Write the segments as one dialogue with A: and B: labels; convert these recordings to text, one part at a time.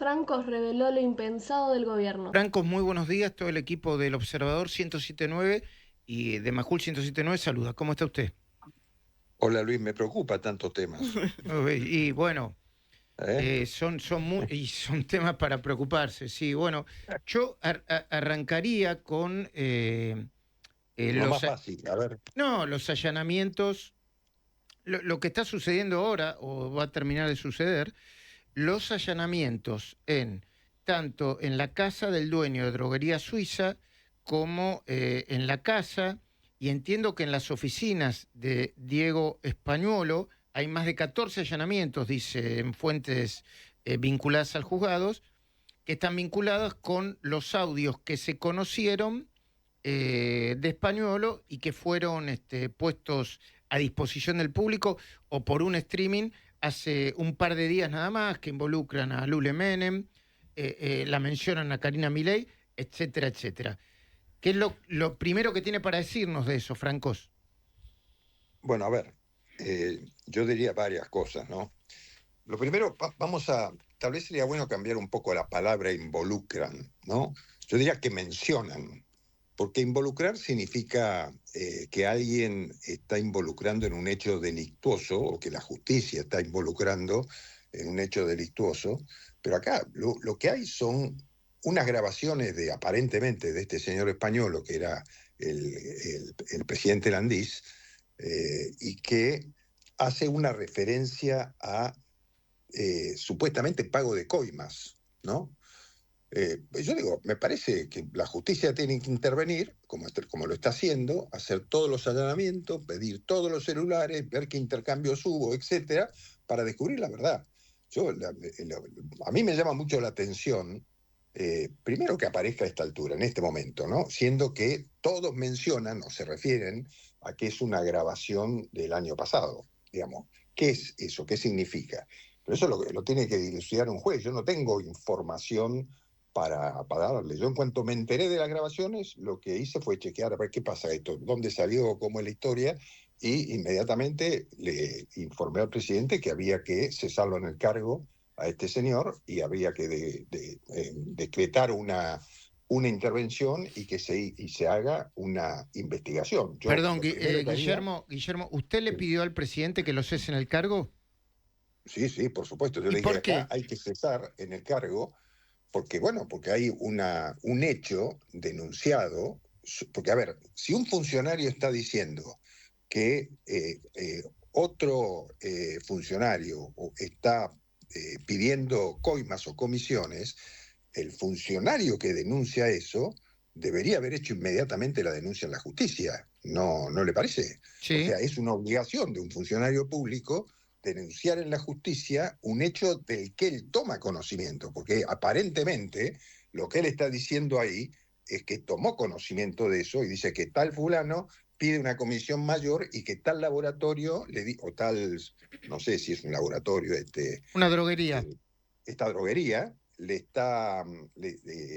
A: Francos reveló lo impensado del gobierno.
B: Francos, muy buenos días. Todo el equipo del Observador 107.9 y de Majul 107.9 saluda. ¿Cómo está usted?
C: Hola Luis, me preocupa tantos temas.
B: Y bueno,
C: ¿Eh?
B: son temas para preocuparse. Sí, bueno, yo arrancaría con
C: Lo más fácil, a ver.
B: los allanamientos, lo que está sucediendo ahora o va a terminar de suceder, los allanamientos tanto en la casa del dueño de Droguería Suiza como en la casa, y entiendo que en las oficinas de Diego Españuolo hay más de 14 allanamientos, dice en fuentes vinculadas al juzgado, que están vinculadas con los audios que se conocieron de Españuolo y que fueron puestos a disposición del público o por un streaming hace un par de días nada más, que involucran a Lule Menem, la mencionan a Karina Milei, etcétera, etcétera. ¿Qué es lo primero que tiene para decirnos de eso, Francos?
C: Bueno, a ver, yo diría varias cosas, ¿no? Lo primero, tal vez sería bueno cambiar un poco la palabra involucran, ¿no? Yo diría que mencionan, porque involucrar significa que alguien está involucrando en un hecho delictuoso o que la justicia está involucrando en un hecho delictuoso, pero acá lo que hay son unas grabaciones aparentemente de este señor español, que era el presidente Landís, y que hace una referencia a supuestamente pago de coimas, ¿no? Yo digo, me parece que la justicia tiene que intervenir, como lo está haciendo, hacer todos los allanamientos, pedir todos los celulares, ver qué intercambios hubo, etcétera, para descubrir la verdad. A mí me llama mucho la atención, primero que aparezca a esta altura, en este momento, ¿no? Siendo que todos mencionan o se refieren a que es una grabación del año pasado, digamos. ¿Qué es eso? ¿Qué significa? Pero eso lo tiene que dilucidar un juez. Yo no tengo información para darle. Yo en cuanto me enteré de las grabaciones, lo que hice fue chequear a ver qué pasa esto, dónde salió, cómo es la historia, y inmediatamente le informé al presidente que había que cesarlo en el cargo a este señor y había que decretar una intervención y que se haga una investigación. Yo
B: Perdón,
C: lo primero que haría...
B: Guillermo, ¿usted le pidió al presidente que lo cese en el cargo?
C: Sí, sí, por supuesto. Yo
B: ¿Y
C: le dije,
B: por
C: acá
B: qué?
C: hay que cesar en el cargo porque hay un hecho denunciado, porque a ver, si un funcionario está diciendo que otro funcionario está pidiendo coimas o comisiones, el funcionario que denuncia eso debería haber hecho inmediatamente la denuncia en la justicia. ¿No, no le parece? O
B: Sí.
C: sea, es una obligación de un funcionario público denunciar en la justicia un hecho del que él toma conocimiento, porque aparentemente lo que él está diciendo ahí es que tomó conocimiento de eso y dice que tal fulano pide una comisión mayor y que tal laboratorio o tal, no sé si es un laboratorio,
B: Una droguería.
C: esta droguería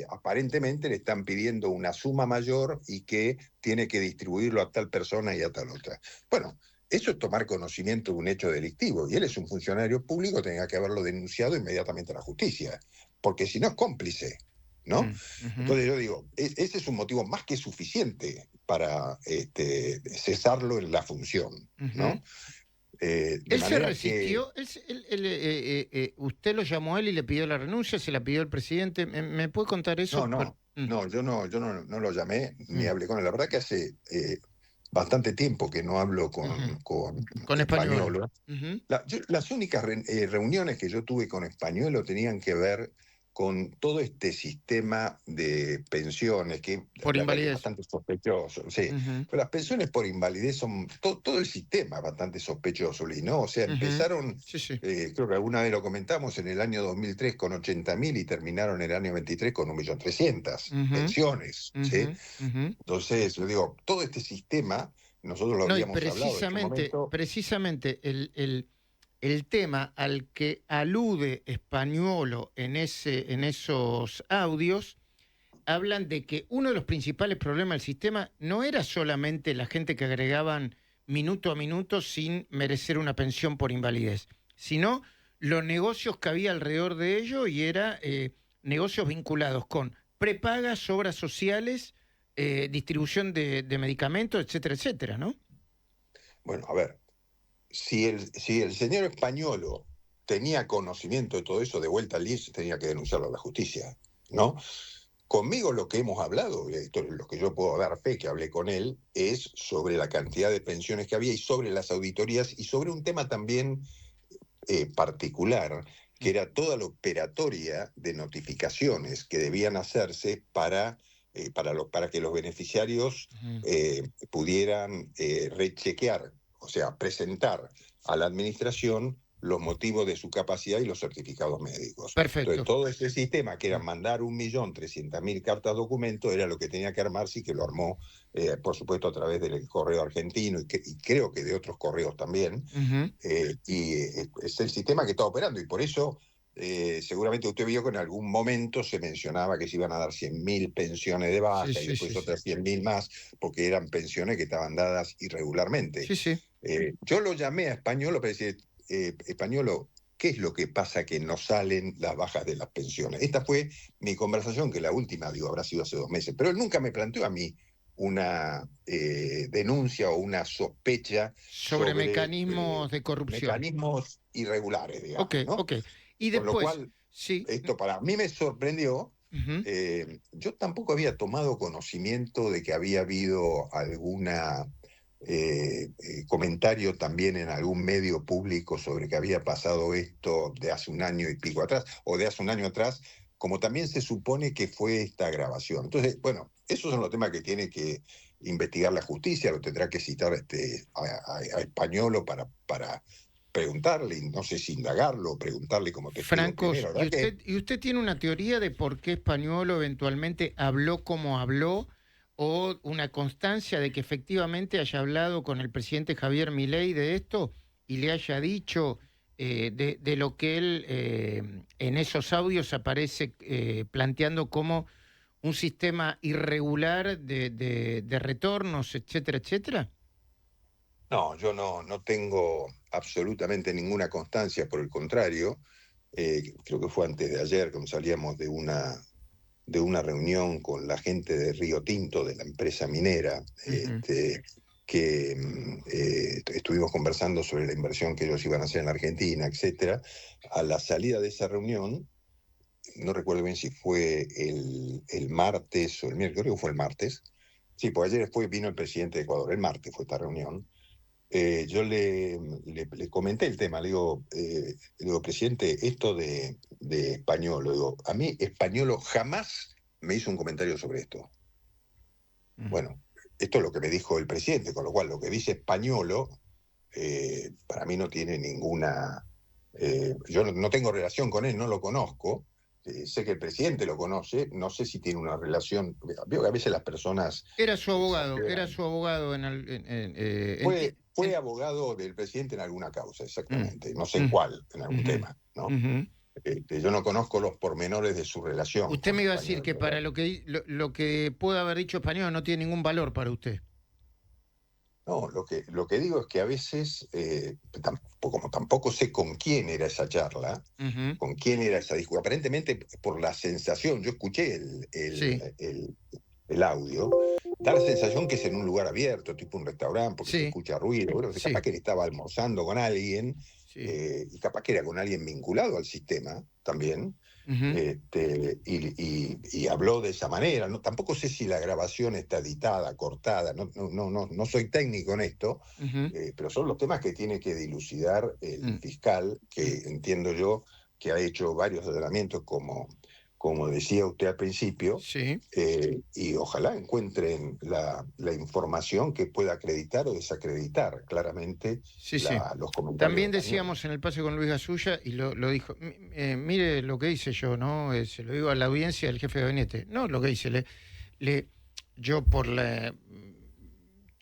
C: aparentemente le están pidiendo una suma mayor y que tiene que distribuirlo a tal persona y a tal otra. Bueno, eso es tomar conocimiento de un hecho delictivo y él es un funcionario público, tenía que haberlo denunciado inmediatamente a la justicia, porque si no es cómplice, ¿no?
B: Ujú.
C: Entonces yo digo, ese es un motivo más que suficiente para cesarlo en la función,
B: Ujú.
C: ¿no? De
B: Él se
C: manera que
B: resistió, usted lo llamó a él y le pidió la renuncia, se la pidió el presidente. ¿Me puede contar eso?
C: no, no,
B: Mm,
C: no, no lo llamé ni
B: mm,
C: hablé con él. La verdad que hace bastante tiempo que no hablo
B: ujú.
C: con
B: Con español.
C: Españolo.
B: Ujú.
C: Las únicas reuniones que yo tuve con Españolo tenían que ver con todo este sistema de pensiones, que
B: Por
C: la verdad que es
B: invalidez.
C: bastante sospechoso, sí.
B: Ujú,
C: Pero las pensiones por invalidez son, todo el sistema es bastante sospechoso, Lee, ¿no? O sea,
B: ujú.
C: empezaron,
B: Sí, sí.
C: creo que alguna vez lo comentamos, en el año 2003 con 80.000 y terminaron en el año 23 con 1.300.000
B: Ujú,
C: pensiones, ¿sí?
B: ujú, ujú.
C: Entonces, yo digo, todo este sistema, nosotros lo
B: No, y
C: habíamos hablado en su momento.
B: precisamente el tema al que alude Españolo en esos audios, hablan de que uno de los principales problemas del sistema no era solamente la gente que agregaban minuto a minuto sin merecer una pensión por invalidez, sino los negocios que había alrededor de ello y era negocios vinculados con prepagas, obras sociales, distribución de medicamentos, etcétera, etcétera, ¿no?
C: Bueno, a ver, si el señor Españolo tenía conocimiento de todo eso, de vuelta al IES tenía que denunciarlo a la justicia, ¿no? Conmigo lo que hemos hablado, lo que yo puedo dar fe que hablé con él, es sobre la cantidad de pensiones que había y sobre las auditorías y sobre un tema también particular, que era toda la operatoria de notificaciones que debían hacerse para que los beneficiarios pudieran rechequear, o sea, presentar a la administración los motivos de su capacidad y los certificados médicos.
B: Perfecto.
C: Entonces, todo ese sistema, que era mandar 1.300.000 cartas documento, era lo que tenía que armarse y que lo armó, por supuesto, a través del correo argentino y creo que de otros correos también. Es el sistema que está operando y por eso seguramente usted vio que en algún momento se mencionaba que se iban a dar 100.000 pensiones de baja y después otras 100.000 más, porque eran pensiones que estaban dadas irregularmente. Yo lo llamé a Españolo para decir, Españolo, ¿qué es lo que pasa que no salen las bajas de las pensiones? Esta fue mi conversación, que la última, habrá sido hace 2 meses, pero él nunca me planteó a mí una denuncia o una sospecha
B: sobre mecanismos de corrupción.
C: Mecanismos irregulares, digamos. ¿No?
B: Ok. Y después,
C: con lo cual, esto para mí me sorprendió. Yo tampoco había tomado conocimiento de que había habido alguna comentario también en algún medio público sobre que había pasado esto de hace 1 año y pico atrás, o de hace 1 año atrás, como también se supone que fue esta grabación. Entonces, bueno, esos son los temas que tiene que investigar la justicia, lo tendrá que citar a Españolo para preguntarle, no sé si indagarlo, preguntarle como testigo.
B: Francos,
C: primero,
B: ¿y usted tiene una teoría de por qué Españolo eventualmente habló como habló, o una constancia de que efectivamente haya hablado con el presidente Javier Milei de esto y le haya dicho de lo que él en esos audios aparece planteando como un sistema irregular de retornos, etcétera, etcétera?
C: No, yo no tengo absolutamente ninguna constancia, por el contrario, creo que fue antes de ayer cuando salíamos de una reunión con la gente de Río Tinto, de la empresa minera, que estuvimos conversando sobre la inversión que ellos iban a hacer en la Argentina, etcétera. A la salida de esa reunión, no recuerdo bien si fue el martes o el miércoles, creo que fue el martes. Sí, pues ayer después vino el presidente de Ecuador, el martes fue esta reunión. Yo le comenté el tema, le digo, presidente, esto de Españolo, digo, a mí Españolo jamás me hizo un comentario sobre esto. Bueno, esto es lo que me dijo el presidente, con lo cual lo que dice Españolo, para mí no tiene ninguna... yo no tengo relación con él, no lo conozco. Sé que el presidente lo conoce, no sé si tiene una relación. Veo que a veces las personas...
B: Era su abogado,
C: Fue abogado del presidente en alguna causa, exactamente. No sé en cuál, en algún tema, ¿no? Yo no conozco los pormenores de su relación.
B: Usted me iba a decir que para lo que pueda haber dicho Español no tiene ningún valor para usted.
C: No, lo que digo es que a veces, como tampoco sé con quién era esa charla, con quién era esa discusión, aparentemente por la sensación, yo escuché el audio, da la sensación que es en un lugar abierto, tipo un restaurante, porque se escucha ruido. Bueno, capaz que él estaba almorzando con alguien, y capaz que era con alguien vinculado al sistema también, y habló de esa manera. No, tampoco sé si la grabación está editada, cortada, no soy técnico en esto, pero son los temas que tiene que dilucidar el fiscal, que entiendo yo que ha hecho varios allanamientos como decía usted al principio, y ojalá encuentren la información que pueda acreditar o desacreditar claramente los comentarios.
B: También decíamos en el pase con Luis Gasulla, y lo dijo, mire lo que hice yo, ¿no? Se lo digo a la audiencia del jefe de gabinete. No, lo que hice,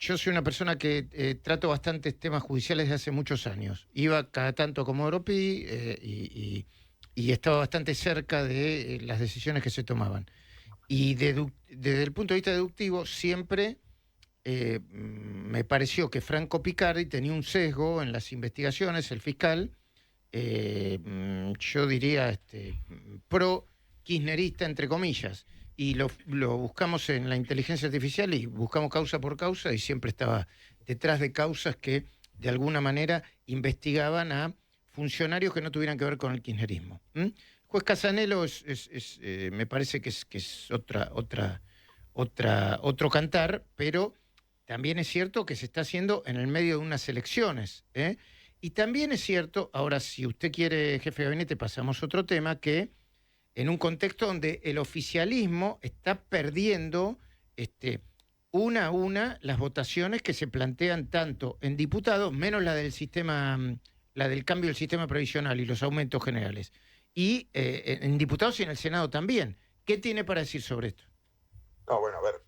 B: yo soy una persona que trato bastantes temas judiciales desde hace muchos años. Iba cada tanto a Comodoro Pi y estaba bastante cerca de las decisiones que se tomaban. Y desde el punto de vista deductivo, siempre me pareció que Franco Picardi tenía un sesgo en las investigaciones, el fiscal, yo diría, pro kirchnerista, entre comillas, y lo buscamos en la inteligencia artificial y buscamos causa por causa y siempre estaba detrás de causas que de alguna manera investigaban a funcionarios que no tuvieran que ver con el kirchnerismo. El juez Casanelo me parece que es otro cantar, pero también es cierto que se está haciendo en el medio de unas elecciones, ¿eh? Y también es cierto, ahora si usted quiere, jefe de gabinete, pasamos a otro tema, que en un contexto donde el oficialismo está perdiendo una a una las votaciones que se plantean tanto en diputados, menos la del sistema, la del cambio del sistema previsional y los aumentos generales, y en diputados y en el Senado también. ¿Qué tiene para decir sobre esto?
C: No, bueno, a ver,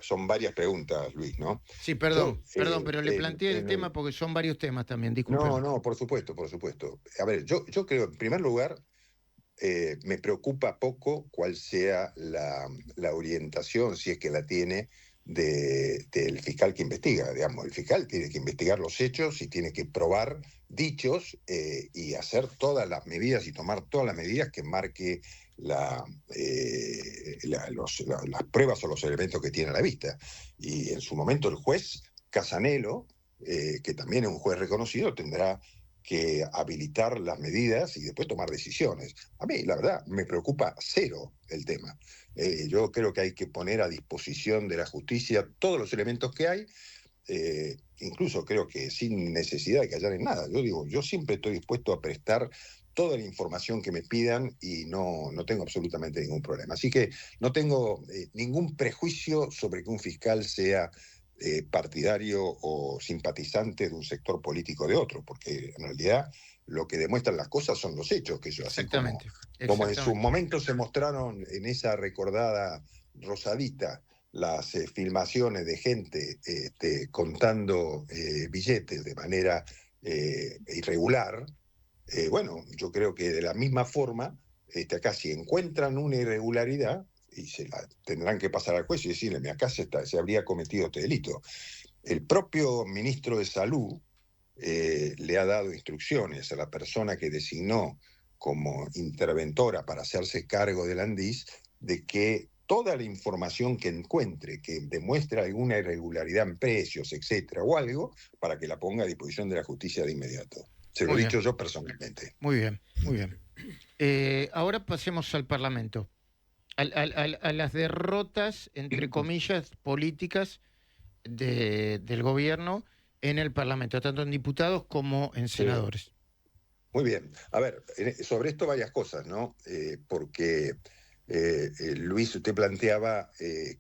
C: son varias preguntas, Luis, ¿no?
B: Sí,
C: Yo,
B: perdón, pero le planteé el
C: en
B: tema
C: el...
B: porque son varios temas también,
C: No,
B: discúlpeme.
C: no, por supuesto, por supuesto. A ver, yo creo, en primer lugar, me preocupa poco cuál sea la orientación, si es que la tiene, del fiscal que investiga. Digamos, el fiscal tiene que investigar los hechos y tiene que probar dichos y hacer todas las medidas y tomar todas las medidas que marque las pruebas o los elementos que tiene a la vista. Y en su momento el juez Casanelo, que también es un juez reconocido, tendrá que habilitar las medidas y después tomar decisiones. A mí, la verdad, me preocupa cero el tema. Yo creo que hay que poner a disposición de la justicia todos los elementos que hay, incluso creo que sin necesidad de que hayan nada. Yo digo, yo siempre estoy dispuesto a prestar toda la información que me pidan y no tengo absolutamente ningún problema. Así que no tengo ningún prejuicio sobre que un fiscal sea partidario o simpatizante de un sector político de otro, porque en realidad lo que demuestran las cosas son los hechos, que eso, así
B: Exactamente,
C: como en su
B: exactamente.
C: momento se mostraron en esa recordada Rosadita las filmaciones de gente contando billetes de manera irregular, bueno, yo creo que de la misma forma, acá si encuentran una irregularidad, y se la tendrán que pasar al juez y decirle, mira, acá se habría cometido este delito. El propio ministro de Salud le ha dado instrucciones a la persona que designó como interventora para hacerse cargo del Andis de que toda la información que encuentre que demuestre alguna irregularidad en precios, etcétera, o algo, para que la ponga a disposición de la justicia de inmediato. Se lo he
B: Muy
C: dicho
B: bien,
C: yo personalmente.
B: muy bien, muy bien. Ahora pasemos al Parlamento, a las derrotas, entre comillas, políticas del gobierno en el Parlamento, tanto en diputados como en
C: Sí.
B: senadores.
C: Muy bien. A ver, sobre esto varias cosas, ¿no? Porque Luis, usted planteaba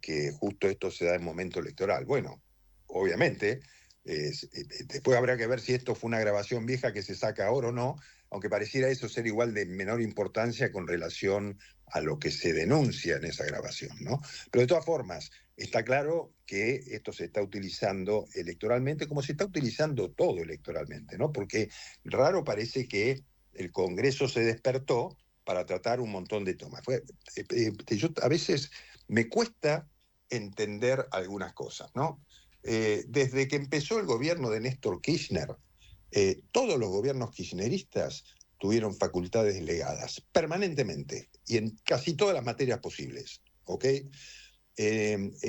C: que justo esto se da en momento electoral. Bueno, obviamente, después habrá que ver si esto fue una grabación vieja que se saca ahora o no, aunque pareciera eso ser igual de menor importancia con relación a lo que se denuncia en esa grabación, ¿no? Pero de todas formas, está claro que esto se está utilizando electoralmente como se está utilizando todo electoralmente, ¿no? Porque raro parece que el Congreso se despertó para tratar un montón de temas. Yo a veces me cuesta entender algunas cosas, ¿no? Desde que empezó el gobierno de Néstor Kirchner, todos los gobiernos kirchneristas tuvieron facultades delegadas permanentemente y en casi todas las materias posibles, ¿ok? El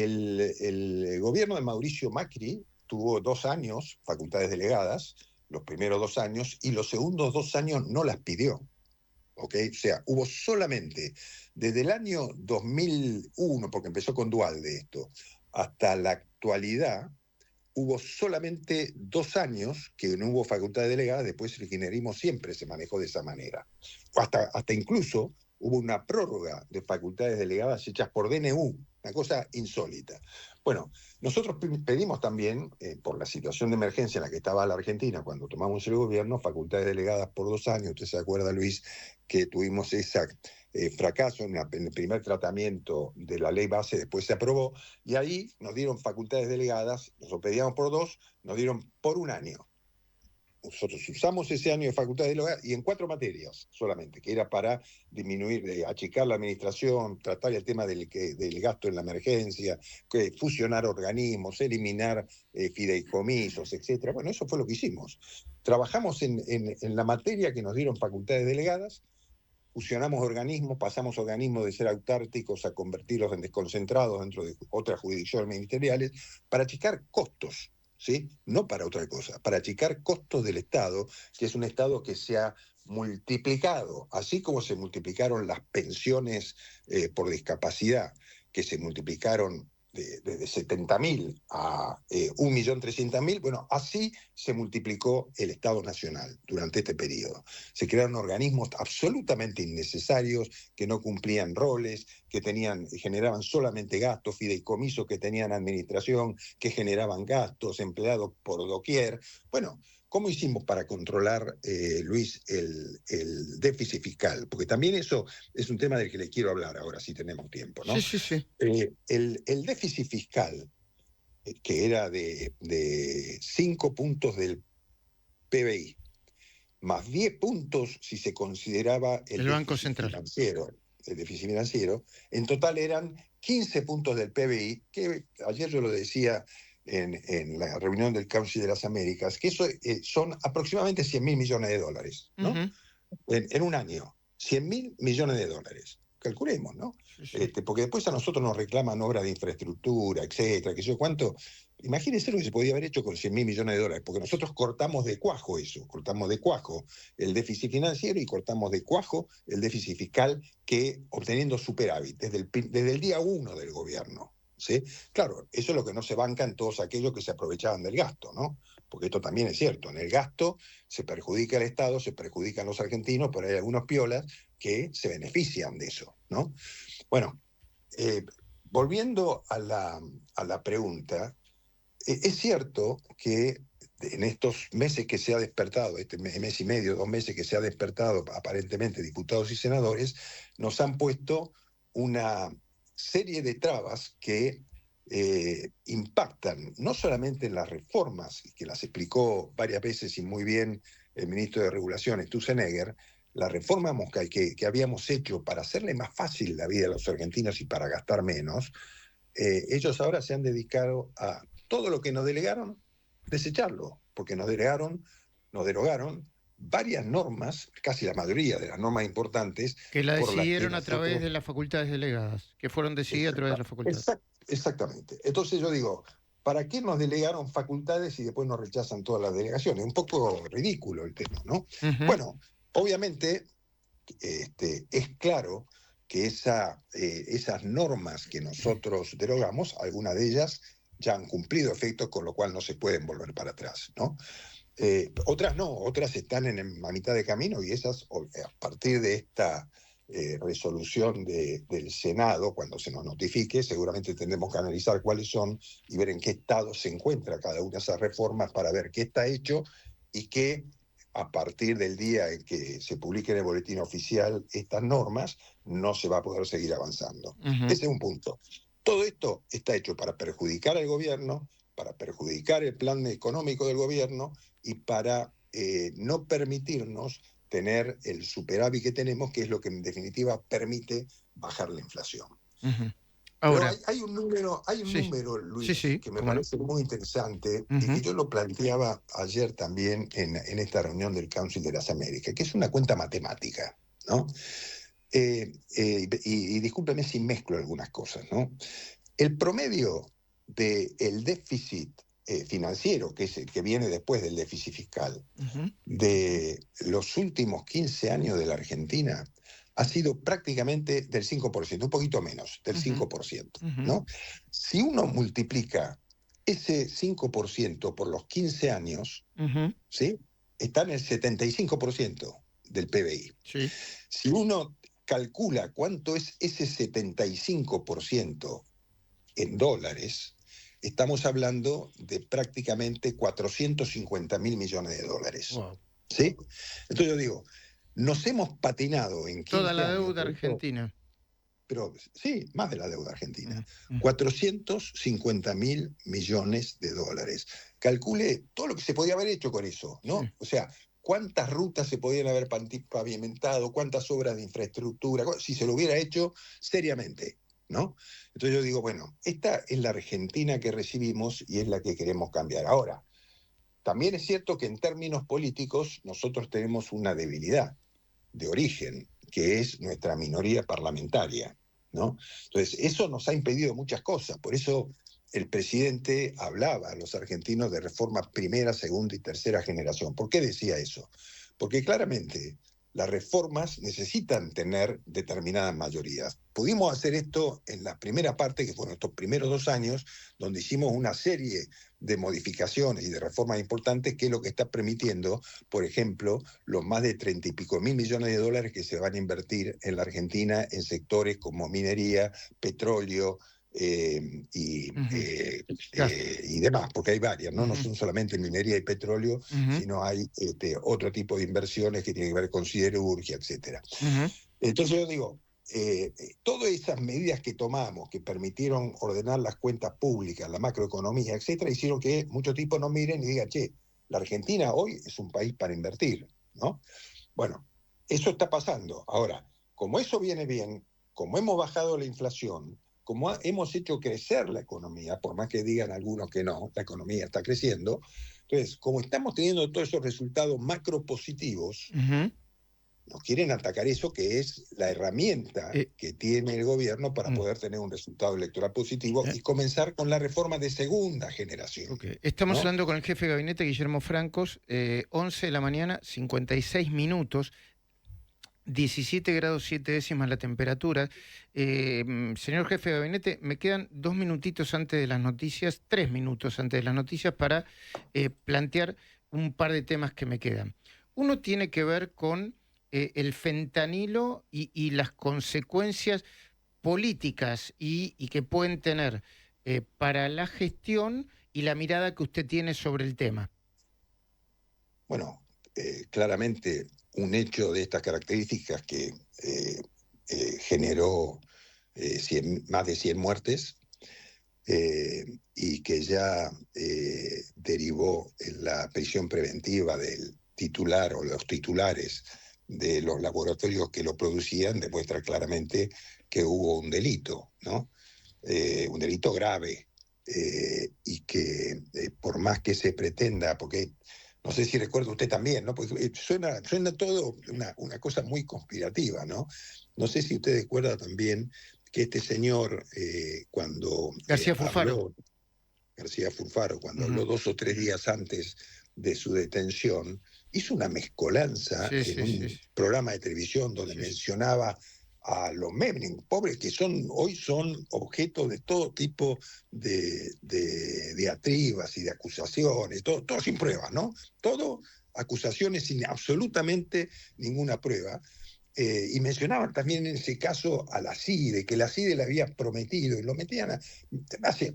C: gobierno de Mauricio Macri tuvo 2 años facultades delegadas, los primeros 2 años, y los segundos 2 años no las pidió. ¿Ok? O sea, hubo solamente desde el año 2001, porque empezó con Dualde esto, hasta la actualidad, hubo solamente 2 años que no hubo facultad delegada, después el kirchnerismo siempre se manejó de esa manera. Hasta incluso hubo una prórroga de facultades delegadas hechas por DNU, una cosa insólita. Bueno, nosotros pedimos también, por la situación de emergencia en la que estaba la Argentina cuando tomamos el gobierno, facultades delegadas por 2 años. Usted se acuerda, Luis, que tuvimos ese fracaso en el primer tratamiento de la ley base, después se aprobó, y ahí nos dieron facultades delegadas, nosotros pedíamos por 2, nos dieron por 1 año. nosotros usamos ese año de facultades delegadas y en 4 materias solamente, que era para disminuir, achicar la administración, tratar el tema del gasto en la emergencia, fusionar organismos, eliminar fideicomisos, etcétera. Bueno, eso fue lo que hicimos. Trabajamos en la materia que nos dieron facultades delegadas, fusionamos organismos, pasamos organismos de ser autárquicos a convertirlos en desconcentrados dentro de otras jurisdicciones ministeriales para achicar costos, ¿sí? No para otra cosa, para achicar costos del Estado, que es un Estado que se ha multiplicado, así como se multiplicaron las pensiones por discapacidad, que se multiplicaron de 70.000 a 1.300.000, bueno, así se multiplicó el Estado Nacional durante este periodo. Se crearon organismos absolutamente innecesarios, que no cumplían roles, que generaban solamente gastos, fideicomisos que tenían administración, que generaban gastos, empleados por doquier. Bueno, ¿cómo hicimos para controlar, Luis, el déficit fiscal? Porque también eso es un tema del que le quiero hablar ahora, si tenemos tiempo, ¿no?
B: Sí.
C: El déficit fiscal, que era de 5 puntos del PBI, más 10 puntos si se consideraba
B: el Banco Central
C: financiero, el déficit financiero, en total eran 15 puntos del PBI, que ayer yo lo decía en la reunión del Council de las Américas, que eso son aproximadamente 100.000 millones de dólares, ¿no? En un año, 100.000 millones de dólares. Calculemos, ¿no?
B: Sí.
C: Porque después a nosotros nos reclaman obras de infraestructura, etcétera, que yo cuánto. Imagínense lo que se podía haber hecho con 100.000 millones de dólares, porque nosotros cortamos de cuajo eso, cortamos de cuajo el déficit financiero y cortamos de cuajo el déficit fiscal, que obteniendo superávit desde el día 1 del gobierno, ¿sí? Claro, eso es lo que no se bancan todos aquellos que se aprovechaban del gasto, ¿no? Porque esto también es cierto, en el gasto se perjudica el Estado, se perjudican los argentinos, pero hay algunos piolas que se benefician de eso, ¿no? Bueno, volviendo a la pregunta, es cierto que en estos meses que se ha despertado, este mes y medio, 2 meses que se ha despertado aparentemente diputados y senadores, nos han puesto una serie de trabas que impactan no solamente en las reformas, que las explicó varias veces y muy bien el ministro de Regulación, Sturzenegger, la reforma que habíamos hecho para hacerle más fácil la vida a los argentinos y para gastar menos, ellos ahora se han dedicado a todo lo que nos delegaron, desecharlo, porque nos derogaron varias normas, casi la mayoría de las normas importantes,
B: Que la
C: por las que
B: decidieron a
C: nosotros...
B: través de las facultades delegadas, que fueron decididas a través de las facultades.
C: Exactamente. Entonces yo digo, ¿para qué nos delegaron facultades y después nos rechazan todas las delegaciones? Un poco ridículo el tema, ¿no? Bueno, obviamente es claro que esas normas que nosotros derogamos, algunas de ellas ya han cumplido efectos, con lo cual no se pueden volver para atrás, ¿no? Otras no, otras están a mitad de camino y esas, a partir de esta resolución del Senado, cuando se nos notifique, seguramente tendremos que analizar cuáles son y ver en qué estado se encuentra cada una de esas reformas para ver qué está hecho y qué, a partir del día en que se publique en el boletín oficial estas normas, no se va a poder seguir avanzando. Ese es un punto. Todo esto está hecho para perjudicar al gobierno, para perjudicar el plan económico del gobierno y para no permitirnos tener el superávit que tenemos, que es lo que en definitiva permite bajar la inflación. Ahora, pero hay un número, Luis, que me parece muy interesante y que yo lo planteaba ayer también en esta reunión del Council de las Américas, que es una cuenta matemática, ¿no? Y discúlpeme si mezclo algunas cosas, ¿no? El promedio del déficit financiero, que es el que viene después del déficit fiscal, de los últimos 15 años de la Argentina, ha sido prácticamente del 5%, un poquito menos, del 5%, ¿no? Si uno multiplica ese 5% por los 15 años, ¿sí? Está en el 75% del PBI. Sí. Si uno calcula cuánto es ese 75% en dólares, estamos hablando de prácticamente 450.000 millones de dólares. Wow. ¿Sí? Entonces yo digo, nos hemos patinado en 15
B: toda la
C: años,
B: deuda argentina.
C: pero sí, más de la deuda argentina.
B: Mm, mm.
C: 450.000 millones de dólares. Calcule todo lo que se podía haber hecho con eso,
B: Sí.
C: ¿no? O sea, cuántas rutas se podían haber pavimentado, cuántas obras de infraestructura, si se lo hubiera hecho seriamente, ¿no? Entonces yo digo, bueno, esta es la Argentina que recibimos y es la que queremos cambiar. Ahora, también es cierto que en términos políticos nosotros tenemos una debilidad de origen, que es nuestra minoría parlamentaria, ¿no? Entonces, eso nos ha impedido muchas cosas. Por eso el presidente hablaba a los argentinos de reforma primera, segunda y tercera generación. ¿Por qué decía eso? Porque claramente las reformas necesitan tener determinadas mayorías. Pudimos hacer esto en la primera parte, que fueron estos primeros 2 años, donde hicimos una serie de modificaciones y de reformas importantes, que es lo que está permitiendo, por ejemplo, los más de 30 y pico mil millones de dólares que se van a invertir en la Argentina en sectores como minería, petróleo,
B: Gas.
C: y demás, porque hay varias, ¿no? No
B: Ujú,
C: son solamente minería y petróleo,
B: ujú,
C: sino hay otro tipo de inversiones que tienen que ver con siderurgia, etcétera.
B: ujú.
C: Entonces yo digo, todas esas medidas que tomamos, que permitieron ordenar las cuentas públicas, la macroeconomía, etcétera, hicieron que muchos tipos no miren y digan, che, la Argentina hoy es un país para invertir, ¿no? Bueno, eso está pasando. Ahora, como eso viene bien, como hemos bajado la inflación, como hemos hecho crecer la economía, por más que digan algunos que no, la economía está creciendo, entonces, como estamos teniendo todos esos resultados macro positivos,
B: Ujú.
C: nos quieren atacar eso, que es la herramienta
B: Eh,
C: que tiene el gobierno para
B: mm,
C: poder tener un resultado electoral positivo
B: eh,
C: y comenzar con la reforma de segunda generación,
B: ok. Estamos
C: ¿no?
B: hablando con el jefe de gabinete, Guillermo Francos, 11 de la mañana, 56 minutos. 17 grados 7 décimas la temperatura. Señor jefe de gabinete, me quedan 2 minutitos antes de las noticias, 3 minutos antes de las noticias para plantear un par de temas que me quedan. Uno tiene que ver con el fentanilo y las consecuencias políticas y que pueden tener para la gestión y la mirada que usted tiene sobre el tema.
C: Bueno, claramente un hecho de estas características que generó más de 100 muertes y que ya derivó en la prisión preventiva del titular o los titulares de los laboratorios que lo producían, demuestra claramente que hubo un delito, ¿no? Un delito grave, y que por más que se pretenda, porque no sé si recuerda usted también, ¿no? Porque suena todo una cosa muy conspirativa, ¿no? No sé si usted recuerda también que este señor, cuando
B: García Furfaro.
C: habló, García Furfaro, cuando
B: Ujú.
C: habló 2 o 3 días antes de su detención, hizo una mezcolanza
B: Sí,
C: en
B: sí, sí, sí,
C: un programa de televisión donde
B: sí, sí.
C: mencionaba a los Memling, pobres que hoy son objeto de todo tipo de diatribas y de acusaciones, todo sin pruebas, ¿no? Todo acusaciones sin absolutamente ninguna prueba. Y mencionaban también en ese caso a la CIDE, que la CIDE le había prometido, y lo metían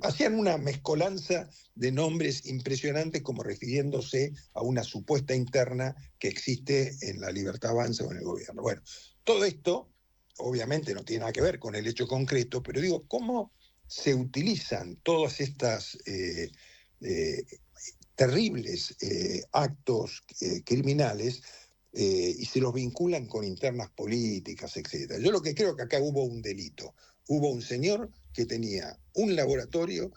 C: hacían una mezcolanza de nombres impresionantes como refiriéndose a una supuesta interna que existe en la Libertad Avanza o en el gobierno. Bueno, todo esto obviamente no tiene nada que ver con el hecho concreto, pero digo, ¿cómo se utilizan todas estas eh, terribles actos criminales y se los vinculan con internas políticas, etcétera? Yo lo que creo que acá hubo un delito. Hubo un señor que tenía un laboratorio,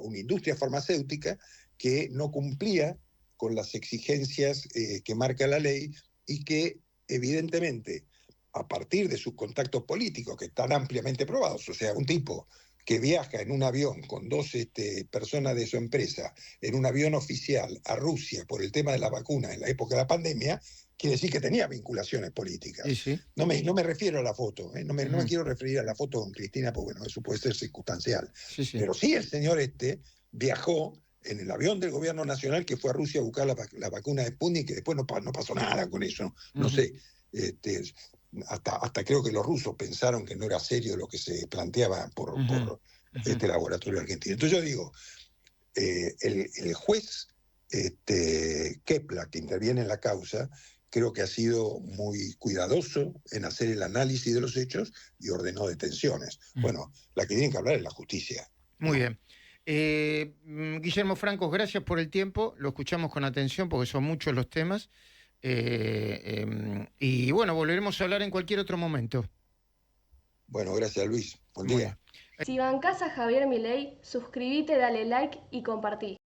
C: una industria farmacéutica que no cumplía con las exigencias que marca la ley y que evidentemente a partir de sus contactos políticos que están ampliamente probados, o sea, un tipo que viaja en un avión con dos personas de su empresa, en un avión oficial a Rusia por el tema de la vacuna en la época de la pandemia, quiere decir que tenía vinculaciones
B: Sí,
C: políticas.
B: sí.
C: No me refiero a la foto, no me
B: Ujú.
C: quiero referir a la foto con Cristina, porque bueno, eso puede ser circunstancial.
B: Sí, sí.
C: Pero sí el señor viajó en el avión del gobierno nacional que fue a Rusia a buscar la vacuna de Sputnik, que después no pasó nada con eso, no
B: Ujú,
C: sé. Este, hasta creo que los rusos pensaron que no era serio lo que se planteaba
B: ujú,
C: por
B: ujú.
C: este laboratorio argentino. Entonces yo digo, el juez Kepler, que interviene en la causa, creo que ha sido muy cuidadoso en hacer el análisis de los hechos y ordenó detenciones. Bueno, la que tienen que hablar es la justicia.
B: Muy bien. Guillermo Francos, gracias por el tiempo. Lo escuchamos con atención porque son muchos los temas. Y bueno, volveremos a hablar en cualquier otro momento.
C: Bueno, gracias Luis. Buen
B: Muy
C: día.
B: bien.
A: Si bancás a Javier Milei, suscríbete, dale like y compartí.